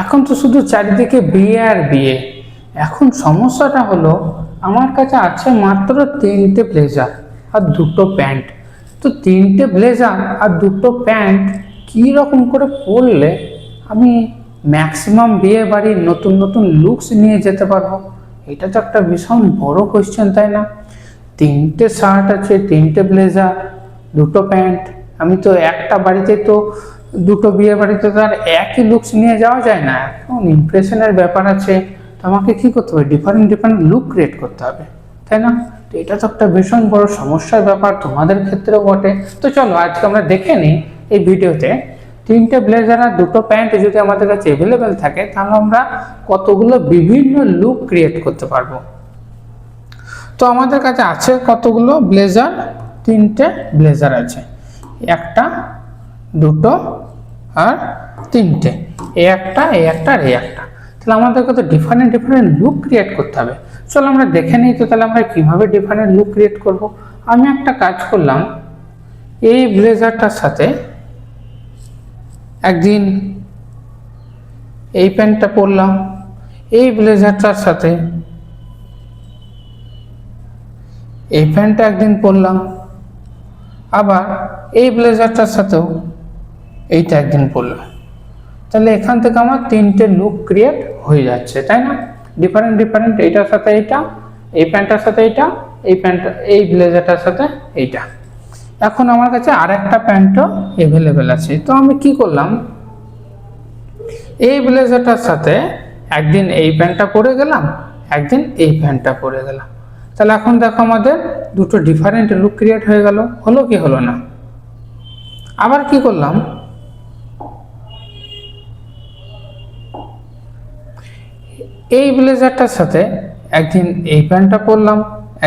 এখন তো শুধু চারিদিকে বিয়ে আর বিয়ে। এখন সমস্যাটা হলো আমার কাছে আছে মাত্র 3টে ব্লেজার আর 2টো প্যান্ট। তো 3টে ব্লেজার আর 2টো প্যান্ট কী রকম করে পরলে আমি ম্যাক্সিমাম বিয়ে বাড়ির নতুন নতুন লুকস নিয়ে যেতে পারবো? এটা তো একটা ভীষণ বড় কোয়েশ্চেন, তাই না? 3টে শার্ট আছে, 3টে ব্লেজার, 2টো প্যান্ট। আমি তো একটা বাড়িতে তো 2টো বিয়ে বাড়িতে তো আর একই লুকস নিয়ে যাওয়া যায় না। এখন ইমপ্রেশনের ব্যাপার আছে, তো আমাকে কী করতে হবে? ডিফারেন্ট ডিফারেন্ট লুক ক্রিয়েট করতে হবে, তাই না? তো এটা তো একটা ভীষণ বড় সমস্যার ব্যাপার, তোমাদের ক্ষেত্রেও বটে। তো চলো আজকে আমরা দেখে নিই এই ভিডিওতে 3টে ব্লেজার আর 2টো প্যান্ট যদি আমাদের কাছে অ্যাভেলেবেল থাকে তাহলে আমরা কতগুলো বিভিন্ন লুক ক্রিয়েট করতে পারবো। তো আমাদের কাছে আছে কতগুলো ব্লেজার? 3টে ব্লেজার আছে, একটা, 2টো আর 3টে। এই একটা, এই একটা আর এই একটা। তাহলে আমাদেরকে তো ডিফারেন্ট ডিফারেন্ট লুক ক্রিয়েট করতে হবে। চলো আমরা দেখে নিই তো তাহলে আমরা কীভাবে ডিফারেন্ট লুক ক্রিয়েট করব। আমি একটা কাজ করলাম, এই ব্লেজারটার সাথে একদিন এই প্যান্টটা পরলাম, এই ব্লেজারটার সাথে এই প্যান্টটা একদিন পরলাম, আবার এই ব্লেজারটার সাথেও এইটা একদিন পরলাম। তাহলে এখান থেকে আমার 3টে লুক ক্রিয়েট হয়ে যাচ্ছে, তাই না? ডিফারেন্ট ডিফারেন্ট, এইটার সাথে এইটা, এই প্যান্টটার সাথে এইটা, এই প্যান্টটা এই ব্লেজারটার সাথে এইটা। এখন আমার কাছে আরেকটা প্যান্টও অ্যাভেলেবেল আছে। তো আমি কি করলাম, এই ব্লেজারটার সাথে একদিন এই প্যান্টটা পরে গেলাম, একদিন এই প্যান্টটা পরে গেলাম। তাহলে এখন দেখো আমাদের 2টো ডিফারেন্ট লুক ক্রিয়েট হয়ে গেল। হলো কি হলো না? আবার কি করলাম, এই ব্লেজারটার সাথে একদিন এই প্যান্টটা পরলাম,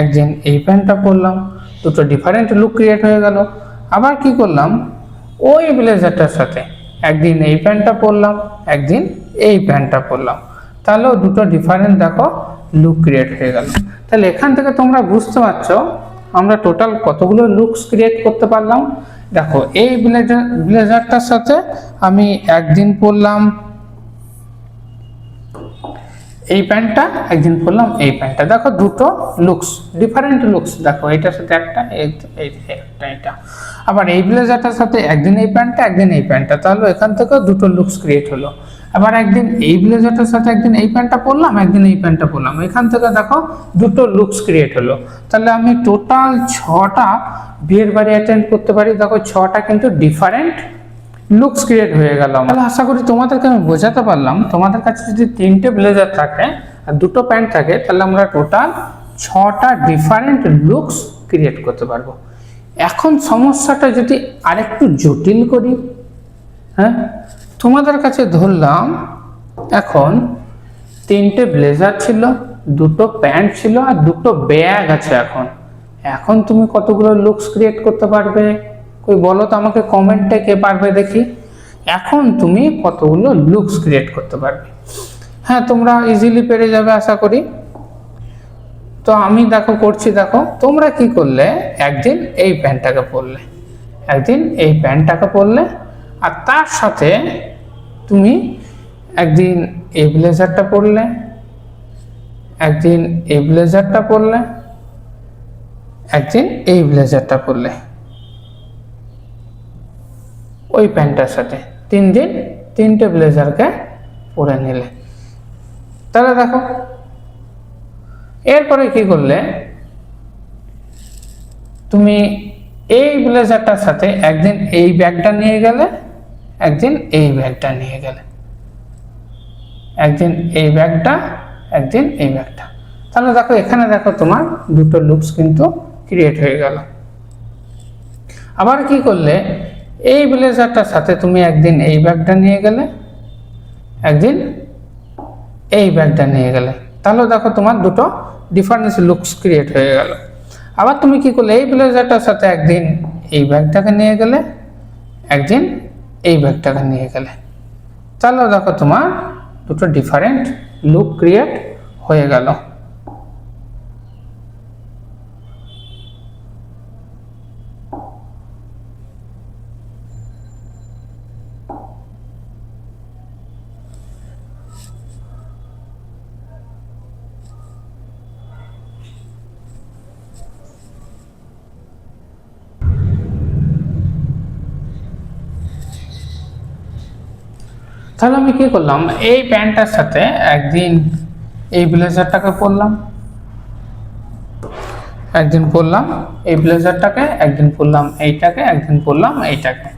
একদিন এই প্যান্টটা পরলাম, 2টো ডিফারেন্ট লুক ক্রিয়েট হয়ে গেল। আবার কি করলাম, ওই ব্লেজারটার সাথে একদিন এই প্যান্টটা পরলাম, একদিন এই প্যান্টটা পরলাম, তাহলেও 2টো ডিফারেন্ট দেখো লুক ক্রিয়েট হয়ে গেল। তাহলে এখান থেকে তোমরা বুঝতে পারছো আমরা টোটাল কতগুলো লুকস ক্রিয়েট করতে পারলাম। দেখো এই ব্লেজারটার সাথে আমি একদিন পরলাম এই প্যান্টটা, একদিন পরলাম এই প্যান্টটা। দেখো 2টো লুকস, ডিফারেন্ট লুকস। দেখো এটার সাথে একটা, একটা এটা। আবার এই ব্লেজারটার সাথে একদিন এই প্যান্টটা, একদিন এই প্যান্টটা, তাহলে এখান থেকেও 2টো লুকস ক্রিয়েট হলো। আবার একদিন এই ব্লেজারটার সাথে একদিন এই প্যান্টটা পরলাম, একদিন এই প্যান্টটা পরলাম, এখান থেকে দেখো 2টো লুকস ক্রিয়েট হলো। তাহলে আমি টোটাল 6টা বিয়ের বাড়ি অ্যাটেন্ড করতে পারি। দেখো 6টা কিন্তু ডিফারেন্ট লুকস ক্রিয়েট হয়ে গেল। তাহলে আশা করি তোমাদেরকে আমি বোঝাতে পারলাম, তোমাদের কাছে যদি 3টে ব্লেজার থাকে আর 2টো প্যান্ট থাকে তাহলে আমরা টোটাল 6টা ডিফারেন্ট লুকস ক্রিয়েট করতে পারবো। এখন সমস্যাটা যদি আরেকটু জটিল করি, হ্যাঁ, তোমাদের কাছে ধরলাম এখন 3টে ব্লেজার ছিল, 2টো প্যান্ট ছিল আর 2টো ব্যাগ আছে। এখন এখন তুমি কতগুলো লুকস ক্রিয়েট করতে পারবে? কই বলো তো আমাকে কমেন্টে, কে পারবে দেখি। এখন তুমি কতগুলো লুকস ক্রিয়েট করতে পারবে? হ্যাঁ, তোমরা ইজিলি পেরে যাবে আশা করি। তো আমি দেখো করছি, দেখো তোমরা কি করলে, একদিন এই প্যান্টটাকে পরলে, একদিন এই প্যান্টটাকে পরলে, আর তার সাথে তুমি একদিন এই ব্লেজারটা পরলে, একদিন এই ব্লেজারটা পরলে, একদিন এই ব্লেজারটা পরলে ওই প্যান্টটার সাথে। 3 দিন 3টে ব্লেজারকে পরে নিলে। তাহলে দেখো এরপরে কি করলে, তুমি এই ব্লেজারটার সাথে একদিন এই ব্যাগটা নিয়ে গেলে, একদিন এই ব্যাগটা নিয়ে গেলে, একদিন এই ব্যাগটা, একদিন এই ব্যাগটা। তাহলে দেখো এখানে দেখো তোমার 2টো লুকস কিন্তু ক্রিয়েট হয়ে গেল। আবার কি করলে, এই ব্লেজারটার সাথে তুমি একদিন এই ব্যাগটা নিয়ে গেলে, একদিন এই ব্যাগটা নিয়ে গেলে, তাহলে দেখো তোমার 2টো ডিফারেন্ট লুকস ক্রিয়েট হয়ে গেল। আবার তুমি কি করলে, এই ব্লেজারটার সাথে একদিন এই ব্যাগটাকে নিয়ে গেলে, একদিন এই ব্যাগটাকে নিয়ে গেলে, তাহলে দেখো তোমার 2টো ডিফারেন্ট লুক ক্রিয়েট হয়ে গেল। তাহলে আমি কি করলাম, এই প্যান্টটার সাথে একদিন এই ব্লেজারটাকে পরলাম, একদিন পরলাম এই ব্লেজারটাকে, একদিন পরলাম এইটাকে, একদিন পরলাম এইটাকে।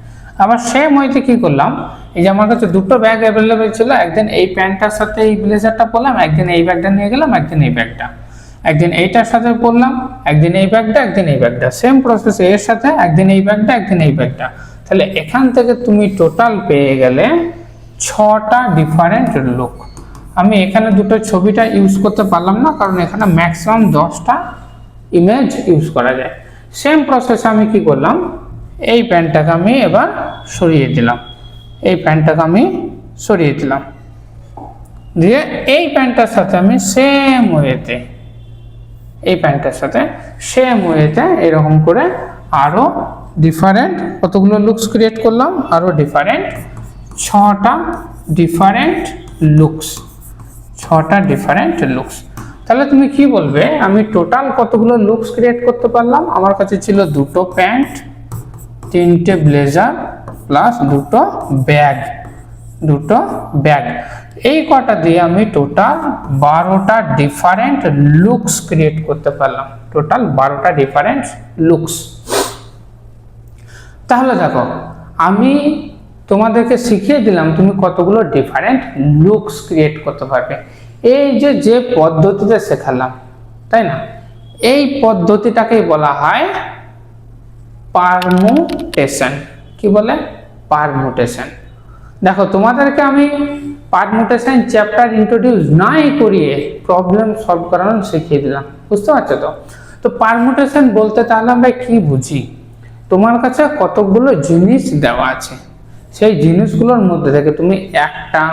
আবার সেম ওইতে কি করলাম, এই যে আমার কাছে দুটো ব্যাগ অ্যাভেলেবেল ছিল, একদিন এই প্যান্টটার সাথে এই ব্লেজারটা পরলাম, একদিন এই ব্যাগটা নিয়ে গেলাম, একদিন এই ব্যাগটা, একদিন এইটার সাথে পরলাম, একদিন এই ব্যাগটা, একদিন এই ব্যাগটা, সেম প্রসেস এর সাথে একদিন এই ব্যাগটা, একদিন এই ব্যাগটা। তাহলে এখান থেকে তুমি টোটাল পেয়ে গেলে 6টা ডিফারেন্ট লুক। আমি এখানে দুটো ছবিটা ইউজ করতে পারলাম না, কারণ এখানে ম্যাক্সিমাম 10টা ইমেজ ইউজ করা যায়। সেম প্রসেস আমি কি করলাম, এই প্যান্টটাকে আমি এবার সরিয়ে দিলাম, এই প্যান্টটাকে আমি সরিয়ে দিলাম, দিয়ে এই প্যান্টটার সাথে আমি সেম ওয়েতে, এই প্যান্টটার সাথে সেম ওয়েতে এরকম করে আরো ডিফারেন্ট কতগুলো লুকস ক্রিয়েট করলাম, আরো ডিফারেন্ট 6টা ডিফারেন্ট লুকস, 6টা ডিফারেন্ট লুকস। তাহলে তুমি কি বলবে, আমি টোটাল কতগুলো লুকস ক্রিয়েট করতে পারলাম? আমার কাছে ছিল দুটো প্যান্ট, 3টে ব্লেজার প্লাস দুটো ব্যাগ, এই কটা দিয়ে আমি টোটাল 12টা ডিফারেন্ট লুকস ক্রিয়েট করতে পারলাম, টোটাল 12টা ডিফারেন্ট লুকস। তাহলে দেখো, আমি তোমাদেরকে শিখিয়ে দিলাম তুমি কতগুলো ডিফারেন্ট লুকস ক্রিয়েট করতে পারবে। এই যে পদ্ধতিতে শেখালাম, তাই না, এই পদ্ধতিটাকেই বলা হয় পারমুটেশন। কি বলে? পারমুটেশন। দেখো, তোমাদেরকে আমি পারমুটেশন চ্যাপ্টার ইন্ট্রোডিউস নাই করিয়ে প্রবলেম সলভ করানো শিখিয়ে দিলাম, বুঝতে পারছো তো? তো পারমুটেশন বলতে তাহলে আমরা কি বুঝি, তোমার কাছে কতগুলো জিনিস দেওয়া আছে, সেই জিনিসগুলোর মধ্যে থেকে তুমি একটা,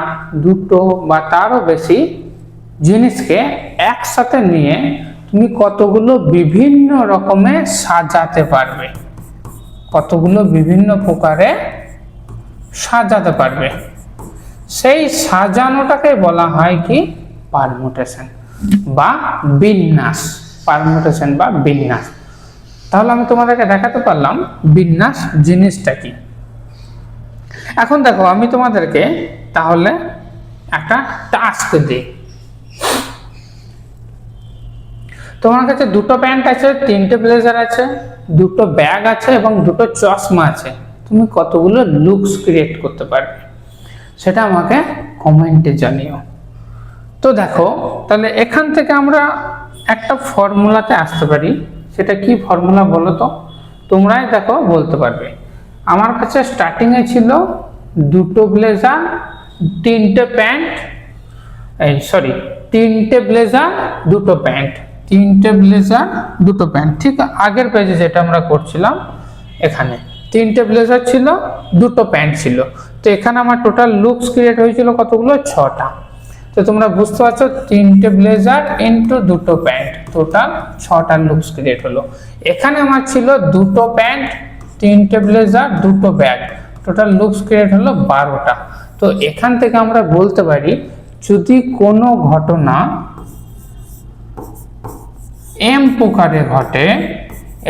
দুটো বা তারও বেশি জিনিসকে একসাথে নিয়ে তুমি কতগুলো বিভিন্ন রকমে সাজাতে পারবে, কতগুলো বিভিন্ন প্রকারে সাজাতে পারবে, সেই সাজানোটাকে বলা হয় কি পারমুটেশন বা বিন্যাস। পারমুটেশন বা বিন্যাস। তাহলে আমি তোমাদেরকে দেখাতে পারলাম বিন্যাস জিনিসটা কি। এখন দেখো, আমি তোমাদেরকে তাহলে একটা টাস্ক দিই। তোমার কাছে দুটো প্যান্ট আছে, 3টে ব্লেজার আছে, দুটো ব্যাগ আছে এবং দুটো চশমা আছে, তুমি কতগুলো লুকস ক্রিয়েট করতে পারবে সেটা আমাকে কমেন্টে জানিও। তো দেখো, তাহলে এখান থেকে আমরা একটা ফর্মুলাতে আসতে পারি। সেটা কি ফর্মুলা বলো তো? তোমরাই দেখো বলতে পারবে। আমার কাছে স্টার্টিংয়ে ছিল দুটো ব্লেজার, 3টে প্যান্ট, 3টে ব্লেজার, দুটো প্যান্ট, 3টে ব্লেজার, দুটো প্যান্ট। ঠিক আগের পেজে যেটা আমরা করছিলাম, এখানে 3টে ব্লেজার ছিল, দুটো প্যান্ট ছিল। তো এখানে আমার টোটাল লুকস ক্রিয়েট হয়েছিল কতগুলো? 6টা। তো তোমরা বুঝতে পারছো, 3টে ব্লেজার ইন্টু দুটো প্যান্ট, টোটাল 6টা লুকস ক্রিয়েট হলো। এখানে আমার ছিল দুটো প্যান্ট, 3টে ব্লেজার, দুটো ব্যাগ, টোটাল লুকস ক্রিয়েট হলো 12টা। তো এখান থেকে আমরা বলতে পারি, যদি কোনো ঘটনা m প্রকারে ঘটে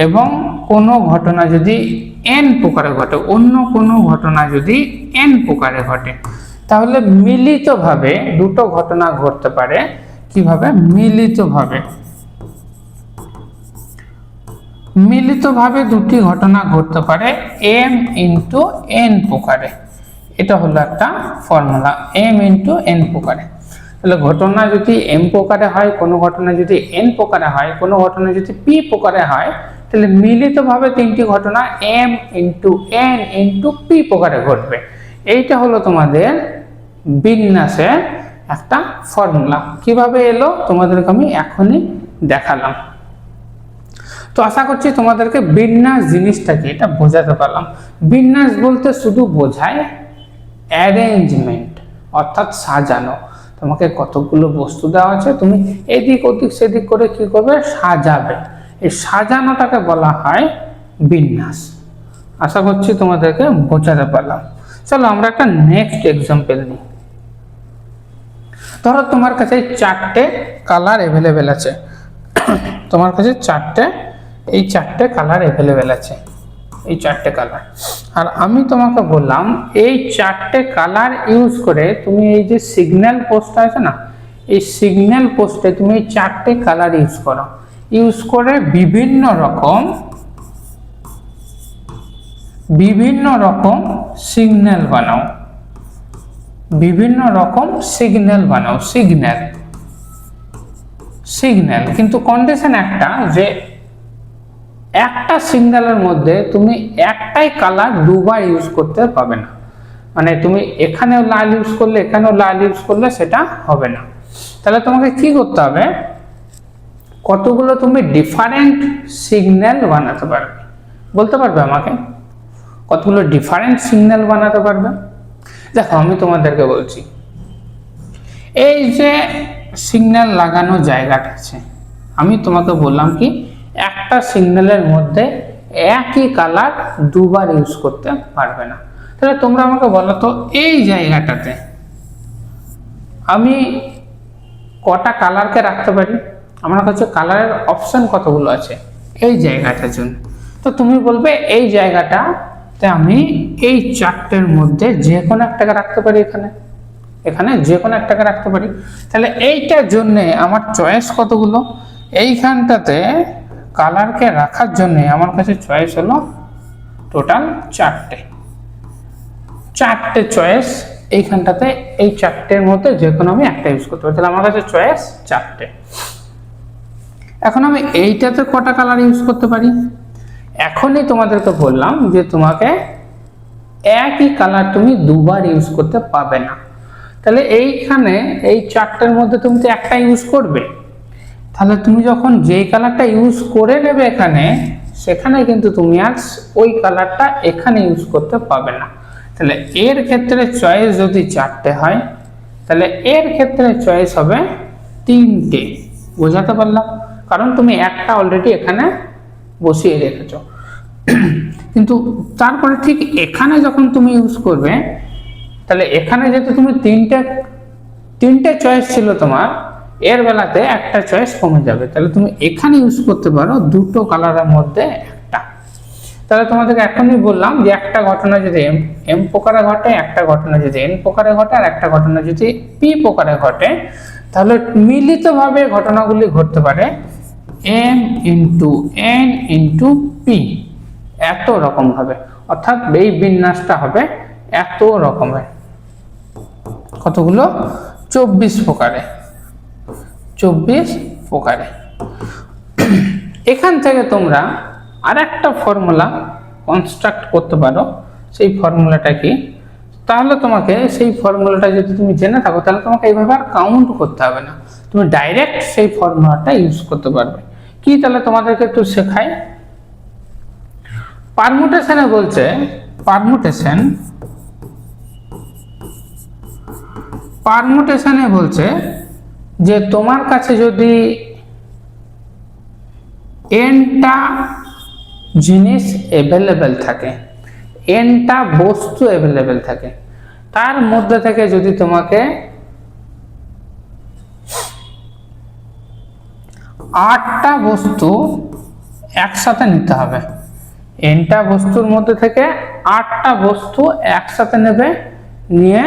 এবং কোনো ঘটনা যদি n প্রকারে ঘটে, অন্য কোনো ঘটনা যদি n প্রকারে ঘটে, তাহলে মিলিতভাবে দুটো ঘটনা ঘটতে পারে। কিভাবে? মিলিতভাবে দুটি ঘটনা ঘটতে পারে m ইন্টু n প্রকারে। এটা হলো একটা ফর্মুলা, m ইন্টু n প্রকারে। তাহলে ঘটনা যদি m প্রকারে হয়, কোনো ঘটনা যদি n প্রকারে হয়, কোনো ঘটনা যদি p প্রকারে হয়, তাহলে মিলিতভাবে তিনটি ঘটনা m into n into p প্রকারে ঘটবে। এইটা হলো তোমাদের বিন্যাসের একটা ফর্মুলা। কিভাবে এলো তোমাদেরকে আমি এখনই দেখালাম। তো আশা করছি তোমাদেরকে বিন্যাস জিনিসটা কি এটা বোঝাতে পারলাম। বিন্যাস বলতে শুধু বোঝায় অ্যারেঞ্জমেন্ট, অর্থাৎ সাজানো। তোমাকে কতগুলো বস্তু দেওয়া আছে, তুমি এদিক ওদিক সেদিক করে কি করবে? সাজাবে। এই সাজানোটাকে বলা হয় বিন্যাস। আশা করছি তোমাদেরকে বোঝাতে পারলাম। চলো আমরা একটা নেক্সট এক্সাম্পল নিই। ধরো তোমার কাছে 4টে কালার অ্যাভেলেবেল আছে, তোমার কাছে 4টে কালার অ্যাভেলেবেল আছে। এই চারটে কালার। আর আমি তোমাকে বললাম এই চারটে কালার ইউজ করে তুমি এই যে সিগন্যাল পোস্টটা আছে না, এই সিগন্যাল পোস্টে তুমি এই চারটে কালার ইউজ করো, ইউজ করে বিভিন্ন রকম সিগন্যাল বানাও, বিভিন্ন রকম সিগন্যাল বানাও। সিগন্যাল কিন্তু কন্ডিশন একটা, যে একটা সিগন্যালের মধ্যে তুমি একটাই কালার দুবার ইউজ করতে পারবে না। মানে তুমি এখানেও লাল ইউজ করলে এখানেও লাল ইউজ করলে সেটা হবে না। তাহলে তোমাকে কি করতে হবে, কতগুলো তুমি ডিফারেন্ট সিগন্যাল বানাতে পারবে, বলতে পারবে আমাকে কতগুলো ডিফারেন্ট সিগন্যাল বানাতে পারবে? দেখো আমি তোমাদেরকে বলছি, এই যে সিগন্যাল লাগানো জায়গাটা আছে, আমি তোমাকে বললাম কি একটা সিগন্যালের মধ্যে একই কালার দুবার ইউজ করতে পারবে না। তাহলে তোমরা আমাকে বলো তো এই জায়গাটাতে আমি কটা কালারকে রাখতে পারি? আমার কাছে কালারের অপশন কতগুলো আছে এই জায়গাটার জন্য। তো তুমি বলবে এই জায়গাটাতে আমি এই চারটের মধ্যে যে কোনো একটাকে রাখতে পারি, এখানে যে কোনো একটাকে রাখতে পারি। তাহলে এইটার জন্যে আমার চয়েস কতগুলো? এইখানটাতে কালারকে রাখার জন্যে আমার কাছে চয়েস হলো টোটাল চারটে চয়েস। এইখানটাতে এই চারটের মধ্যে যে কোনো আমি একটা ইউজ করতে পারি, তাহলে আমার কাছে চয়েস চারটে। এখন আমি এইটাতে কটা কালার ইউজ করতে পারি? এখনই তোমাদেরকে বললাম যে তোমাকে একই কালার তুমি দুবার ইউজ করতে পারবে না। তাহলে এইখানে এই চারটের মধ্যে তুমি তো একটা ইউজ করবে, তাহলে তুমি যখন যেই কালারটা ইউজ করে নেবে এখানে, সেখানে কিন্তু তুমি আর ওই কালারটা এখানে ইউজ করতে পারবে না। তাহলে এর ক্ষেত্রে চয়েস যদি চারটে হয়, তাহলে এর ক্ষেত্রে চয়েস হবে তিনটে। বোঝাতে পারলাম? কারণ তুমি একটা অলরেডি এখানে বসিয়ে রেখেছো। কিন্তু তারপরে ঠিক এখানে যখন তুমি ইউজ করবে, তাহলে এখানে যেহেতু তুমি তিনটে চয়েস ছিল তোমার, এর বেলাতে একটা চয়েস কমে যাবে। তাহলে তুমি এখানে ইউজ করতে পারো দুটো কালারের মধ্যে একটা। তাহলে তোমাদেরকে এখনই বললাম যে একটা ঘটনা যদি এম প্রকারে ঘটে, একটা ঘটনা যদি এন প্রকারে ঘটে, আর একটা ঘটনা যদি পি প্রকারে ঘটে, তাহলে মিলিতভাবে ঘটনাগুলি ঘটতে পারে M into N into P, এত রকম হবে। অর্থাৎ এই বিন্যাসটা হবে এত রকমের। কতগুলো? 24 প্রকারে। এখান থেকে তোমরা আরেকটা ফর্মুলা কনস্ট্রাক্ট করতে পারো। সেই ফর্মুলাটা কি? তাহলে তোমাকে সেই ফর্মুলাটা যদি তুমি জেনে থাকো, তাহলে তোমাকে এইভাবে আর কাউন্ট করতে হবে না, তুমি ডাইরেক্ট সেই ফর্মুলাটা ইউজ করতে পারবে। কি তাহলে তোমাদেরকে একটু শেখাই। পারমুটেশনে বলছে, পারমুটেশনে বলছে যে তোমার কাছে যদি এনটা জিনিস অ্যাভেলেবেল থাকে, এনটা বস্তু অ্যাভেলেবেল থাকে, তার মধ্যে থেকে যদি তোমাকে 8টা বস্তু একসাথে নিতে হবে, এনটা বস্তুর মধ্যে থেকে 8টা বস্তু একসাথে নেবে, নিয়ে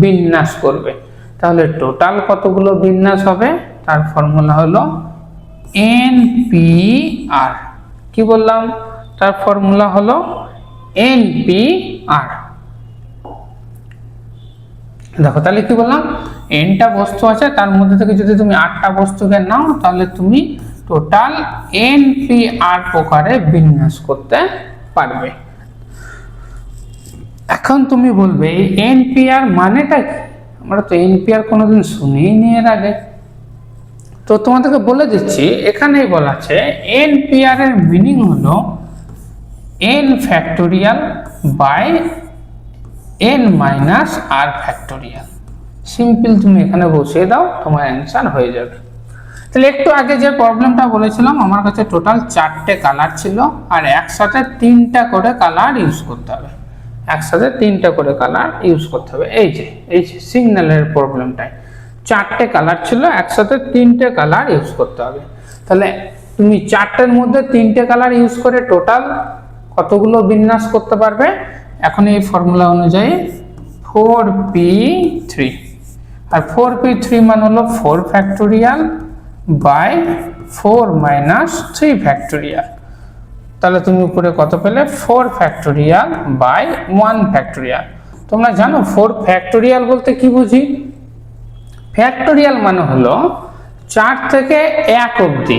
বিন্যাস করবে, তাহলে টোটাল কতগুলো বিন্যাস হবে? তার ফর্মুলা হলো NPR। কি বললাম? তার ফর্মুলা হলো NPR। দেখো তাহলে কি বললাম, এনটা বস্তু আছে, তার মধ্যে থেকে যদি তুমি 8টা বস্তুকে নাও, তাহলে তুমি টোটাল NPR প্রকারে বিন্যাস করতে পারবে। এখন তুমি বলবে এই NPR মানেটা কি? আমরা তো NPR কোনোদিন শুনেই নি এর আগে। তো তোমাদেরকে বলে দিচ্ছি, এখানেই বলা আছে NPR এর মিনিং হলো n factorial by n minus r factorial. Simple তুমি এখানে বসিয়ে দাও, তোমার অ্যান্সার হয়ে যাবে। তাহলে একটু আগে যে প্রবলেমটা বলেছিলাম, আমার কাছে টোটাল 4টে কালার ছিল, আর একসাথে 3টা করে কালার ইউজ করতে হবে, এই যে সিগন্যালের প্রবলেমটাই 4টে কালার ছিল, একসাথে 3টে কালার ইউজ করতে হবে। তাহলে তুমি 4টের মধ্যে 3টে কালার ইউজ করে টোটাল কতগুলো বিন্যাস করতে পারবে এখন এই ফর্মুলা অনুযায়ী 4p3, আর 4p3 মান হলো 4 ফ্যাক্টোরিয়াল বাই 4 মাইনাস 3 ফ্যাক্টোরিয়াল। তাহলে তুমি উপরে কত পেলে 4 ফ্যাক্টোরিয়াল বাই 1 ফ্যাক্টোরিয়াল। তোমরা জানো 4 ফ্যাক্টোরিয়াল বলতে কি বুঝি? ফ্যাক্টোরিয়াল মানে হলো 4 থেকে 1 অবধি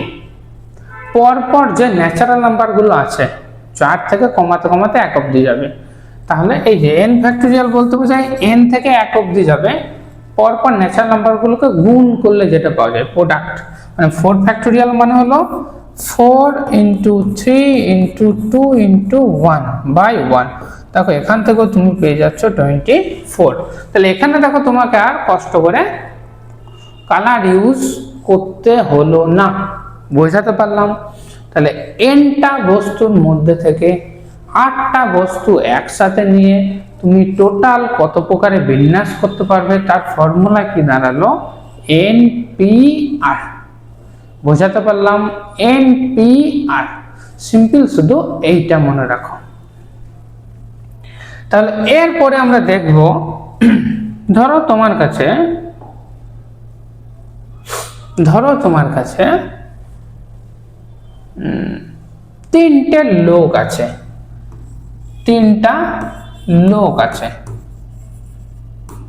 পরপর যে ন্যাচারাল নাম্বারগুলো আছে 4 থেকে কমাতে কমাতে 1 অবধি যাবে। তাহলে এই যে n ফ্যাক্টোরিয়াল বলতে বোঝায় n থেকে 1 অবধি যাবে পরপর ন্যাচারাল নাম্বারগুলোকে গুণ করলে যেটা পাওয়া যায় প্রোডাক্ট, মানে 4 ফ্যাক্টোরিয়াল মানে হলো 4 ইন্টু 3 ইন্টু 2 ইন্টু 1 বাই 1। দেখো এখান থেকেও তুমি পেয়ে যাচ্ছ 24। তাহলে এখানে দেখো তোমাকে আর কষ্ট করে কালার ইউজ করতে হলো না। বোঝাতে পারলাম? তাহলে nটা বস্তুর মধ্যে থেকে 8টা বস্তু একসাথে নিয়ে তুমি টোটাল কত প্রকারে বিন্যাস করতে পারবে তার ফর্মুলা কি দাঁড়ালো? NPR। বোঝাতে পারলাম? NPR সিম্পল, শুধু এইটা মনে রাখো। তাহলে এরপরে আমরা দেখব, ধরো তোমার কাছে 3টে লোক আছে, 3টা লোক আছে,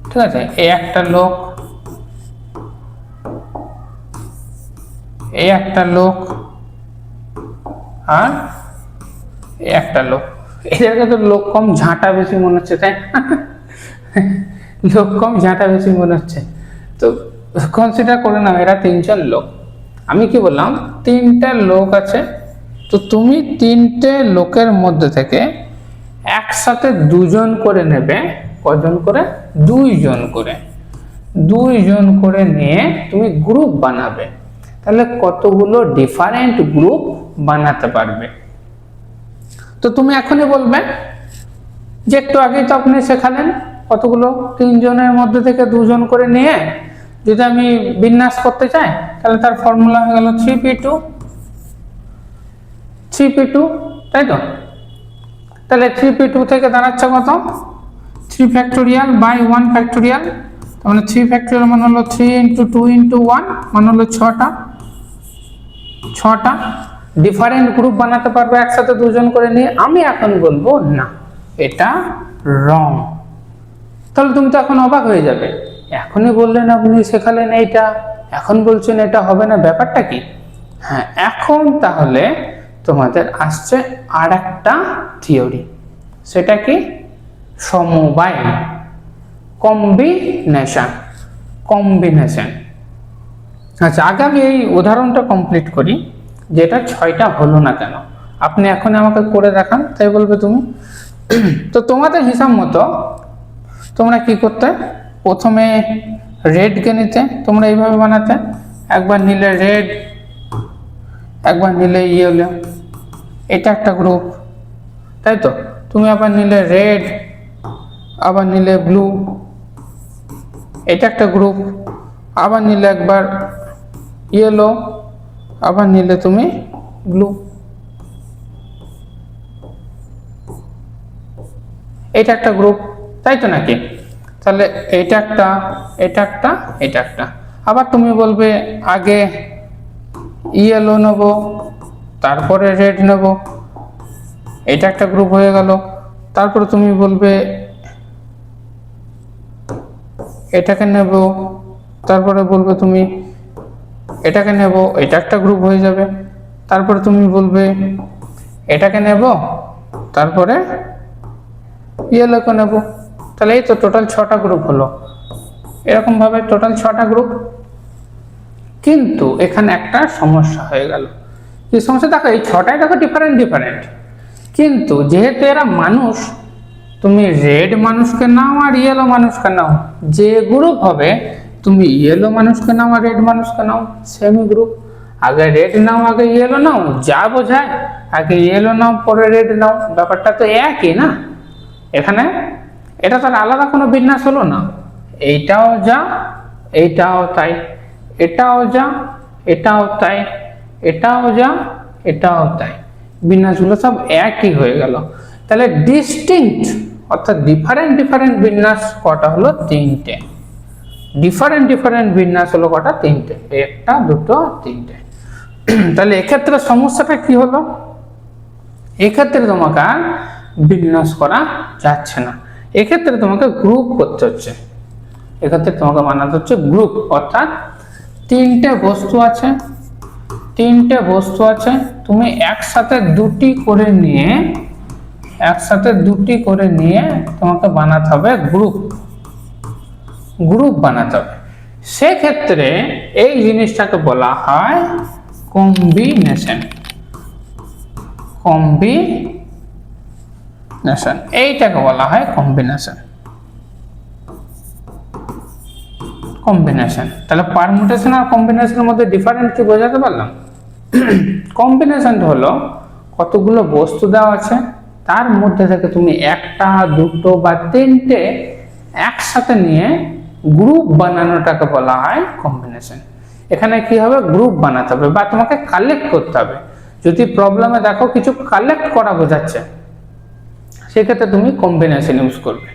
ঠিক আছে? এই একটা লোক, এই একটা লোক, আর এই একটা লোক। এদেরকে তো লোক কম ঝাঁটা বেশি মনে হচ্ছে, তাই লোক কম ঝাঁটা বেশি মনে হচ্ছে। তো কনসিডার করে নাও এরা 3জন লোক। আমি কি বললাম? 3টা লোক আছে, তো তুমি 3টে লোকের মধ্যে থেকে একসাথে 2জন করে নেবে। কজন করে? 2জন করে। 2জন করে নিয়ে তুমি গ্রুপ বানাবে। তাহলে কতগুলো ডিফারেন্ট গ্রুপ বানাতে পারবে? তো তুমি এখনই বলবে যে একটু আগেই তো আপনি শেখালেন কতগুলো, 3জনের মধ্যে থেকে 2জন করে নিয়ে যদি আমি বিন্যাস করতে চাই তাহলে তার ফর্মুলা হয়ে গেল 3p2, তাই তো? তাহলে 3p2 থেকে দাঁড়াচ্ছে কত? 3 ফ্যাক্টোরিয়াল বাই 1 ফ্যাক্টোরিয়াল। তার মানে 3 ফ্যাক্টোরিয়াল মানে হলো 3 ইন্টু 2 ইন্টু 1 মানে হলো 6টা ডিফারেন্ট গ্রুপ বানাতে পারবে একসাথে 2জন করে নিয়ে। আমি এখন বলবো না, এটা রং। তাহলে তুমি তো এখন অবাক হয়ে যাবে, এখনই বললেন আপনি শেখালেন এইটা, এখন বলছেন এটা হবে না, ব্যাপারটা কি? হ্যাঁ, এখন তাহলে তোমাদের আসছে আর একটা থিওরি, সেটা কি? সমবায়, কম্বিনেশন। আচ্ছা, আগে আমি এই উদাহরণটা কমপ্লিট করি, যেটা 6টা হলো না কেন। আপনি এখন আমাকে করে দেখান, তাই বলবে তুমি। তো তোমাদের হিসাব মতো তোমরা কি করতে? প্রথমে রেডকে নিতে, তোমরা এইভাবে বানাতে, একবার নিলে রেড, একবার নিলে ইয়েলো, এটা একটা গ্রুপ, তাই তো? তুমি আবার নিলে রেড, আবার নিলে ব্লু, এটা একটা গ্রুপ, আবার নিলে একবার ইয়েলো, আবার নিলে তুমি ব্লু, এটা একটা গ্রুপ, তাই তো নাকি? তাহলে এটা একটা, এটা একটা, এটা একটা। আবার তুমি বলবে আগে ইয়েলো নেব, তারপরে রেড নেব, এটা একটা গ্রুপ হয়ে গেল। তারপরে তুমি বলবে এটাকে নেব, তারপরে বলবে তুমি এটাকে নেব, এটা একটা গ্রুপ হয়ে যাবে। তারপরে তুমি বলবে এটাকে নেব, তারপরে ইয়েলোকে নেব। তাহলে এই তো টোটাল 6টা গ্রুপ হলো। এরকম ভাবে টোটাল 6টা গ্রুপ। কিন্তু এখানে একটা সমস্যা হয়ে গেল। কি সমস্যা? দেখো এই 6টাই দেখো ডিফারেন্ট, কিন্তু যেহেতু এরা মানুষ, তুমি রেড মানুষকে নাও আর ইয়েলো মানুষকে নাও, যে গ্রুপ হবে তুমি ইয়েলো মানুষকে নাও আর রেড মানুষকে নাও, সেমি গ্রুপ। আগে রেড নাও আগে ইয়েলো নাও, যা বোঝায় আগে ইয়েলো নাও পরে রেড নাও, ব্যাপারটা তো একই না। এখানে এটা তার আলাদা কোনো বিন্যাস হলো না। এইটাও যা, এইটাও তাই, এটাও যা, এটাও তাই, এটাও যা, এটাও তাই। বিন্যাসগুলো সব একই হয়ে গেল। তাহলে ডিস্টিংক্ট অর্থাৎ ডিফারেন্ট ডিফারেন্ট বিন্যাস কটা হলো? তিনটে। ডিফারেন্ট ডিফারেন্ট বিন্যাস হলো কটা? তিনটে। একটা, দুটো, তিনটে। তাহলে এক্ষেত্রে সমস্যাটা কি হলো? এক্ষেত্রে তোমাকে আর বিন্যাস করা যাচ্ছে না, এক্ষেত্রে তোমাকে গ্রুপ করতে হচ্ছে। এক্ষেত্রে তোমাকে বানাতে হচ্ছে গ্রুপ, অর্থাৎ তিনটে বস্তু আছে, তিনটে বস্তু আছে, তুমি একসাথে দুটি করে নিয়ে তোমাকে বানাতে হবে গ্রুপ, গ্রুপ বানাতে হবে। সেক্ষেত্রে এই জিনিসটাকে বলা হয় কম্বিনেশন। কম্বিনেশন এইটাকে বলা হয় কম্বিনেশন। কম্বিনেশন তাহলে পারমুটেশন আর কম্বিনেশনের মধ্যে ডিফারেন্স কি বোঝাতে পারলাম? কম্বিনেশন হলো কতগুলো বস্তু দেওয়া আছে, তার মধ্যে থেকে তুমি একটা, দুটো বা তিনটে একসাথে নিয়ে গ্রুপ বানানোটাকে বলা হয় কম্বিনেশন। এখানে কি হবে? গ্রুপ বানাতে হবে বা তোমাকে কালেক্ট করতে হবে। যদি প্রবলেমে দেখো কিছু কালেক্ট করা বোঝাচ্ছে, সেক্ষেত্রে তুমি কম্বিনেশন ইউজ করবে।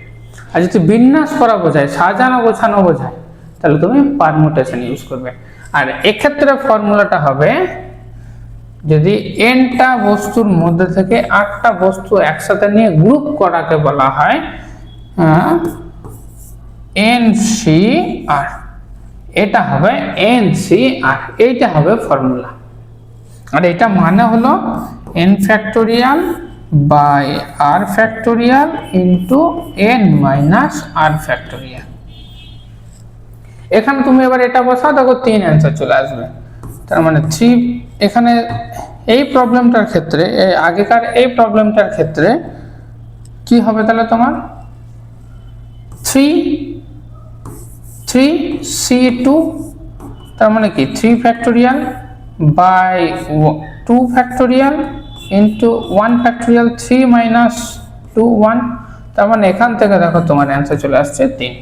আর যদি বিন্যাস করা বোঝায়, সাজানো গোছানো বোঝায়, তাহলে তুমি পারমুটেশন ইউজ করবে। আর এক্ষেত্রে ফর্মুলাটা হবে, যদি এনটা বস্তুর মধ্যে থেকে আটটা বস্তু একসাথে নিয়ে গ্রুপ করাকে বলা হয় NCR। এটা হবে NCR, এইটা হবে ফর্মুলা। আর এটা মানে হলো n factorial by r factorial into n minus r factorial. এখানে তুমি এবার এটা বসাও, দেখো 3 অ্যান্সার চলে আসবে। তার মানে 3, এখানে এই প্রবলেমটার ক্ষেত্রে, আগেকার এই প্রবলেমটার ক্ষেত্রে কি হবে তাহলে তোমার 3C2, তার মানে কি 3 factorial by 2 factorial into 1 factorial, 3 minus 2 1। তার মানে এখান থেকে দেখো তোমার অ্যান্সার চলে আসছে 3।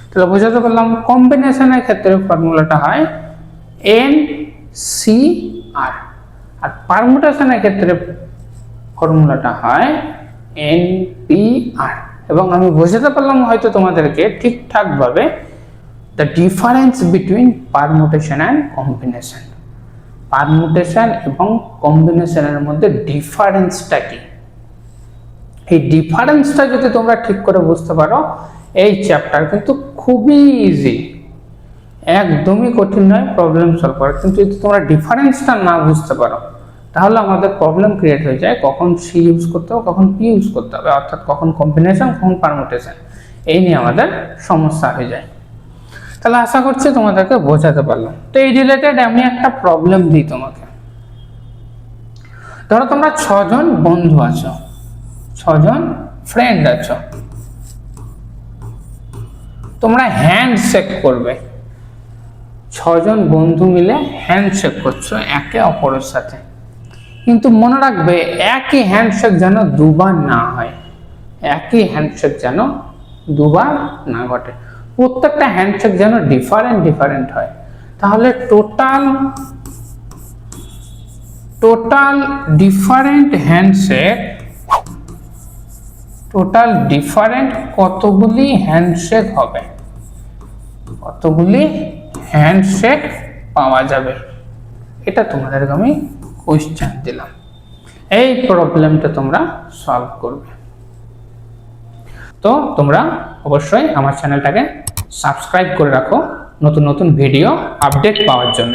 তাহলে বোঝাতে পারলাম কম্বিনেশনের ক্ষেত্রে ফর্মুলাটা হয় NCR, আর পারমুটেশনের ক্ষেত্রে ফর্মুলাটা হয় NPR। এবং আমি বোঝাতে পারলাম হয়তো তোমাদেরকে ঠিকঠাক ভাবে the difference between permutation and combination. Permutation এবং কম্বিনেশনের মধ্যে ডিফারেন্সটা কি, এই ডিফারেন্সটা যদি তোমরা ঠিক করে বুঝতে পারো, এই চ্যাপ্টার কিন্তু খুবই ইজি, একদমই কঠিন নয় প্রবলেম সলভ করা। কিন্তু যদি তোমরা ডিফারেন্সটা না বুঝতে পারো, তাহলে আমাদের প্রবলেম ক্রিয়েট হয়ে যায় কখন সি ইউজ করতে হবে, কখন পি ইউজ করতে হবে, অর্থাৎ কখন কম্বিনেশন, কখন পারমুটেশন, এই নিয়ে আমাদের সমস্যা হয়ে যায়। তাহলে আশা করছি তোমাদেরকে বোঝাতে পারলাম। তো এই রিলেটেড আমি একটা প্রবলেম দিই তোমাকে। ধরো তোমরা 6 জন বন্ধু আছো, 6 জন ফ্রেন্ড আছো, তোমরা হ্যান্ডশেক করবে। 6 জন বন্ধু মিলে হ্যান্ডশেক করছো একে অপরের সাথে, কিন্তু মনে রাখবে একই হ্যান্ডশেক যেন দুবার না হয়, একই হ্যান্ডশেক যেন দুবার না ঘটে, প্রত্যেকটা হ্যান্ডশেক যেন ডিফারেন্ট ডিফারেন্ট হয়। তাহলে total different handshake, total different কতগুলি হ্যান্ডশেক হবে, কতগুলি হ্যান্ডশেক পাওয়া যাবে, এটা তোমাদেরকে আমি কোশ্চেন দিলাম। এই প্রবলেমটা তোমরা সলভ করবে। তো তোমরা অবশ্যই আমার চ্যানেলটাকে সাবস্ক্রাইব করে রাখো নতুন নতুন ভিডিও আপডেট পাওয়ার জন্য।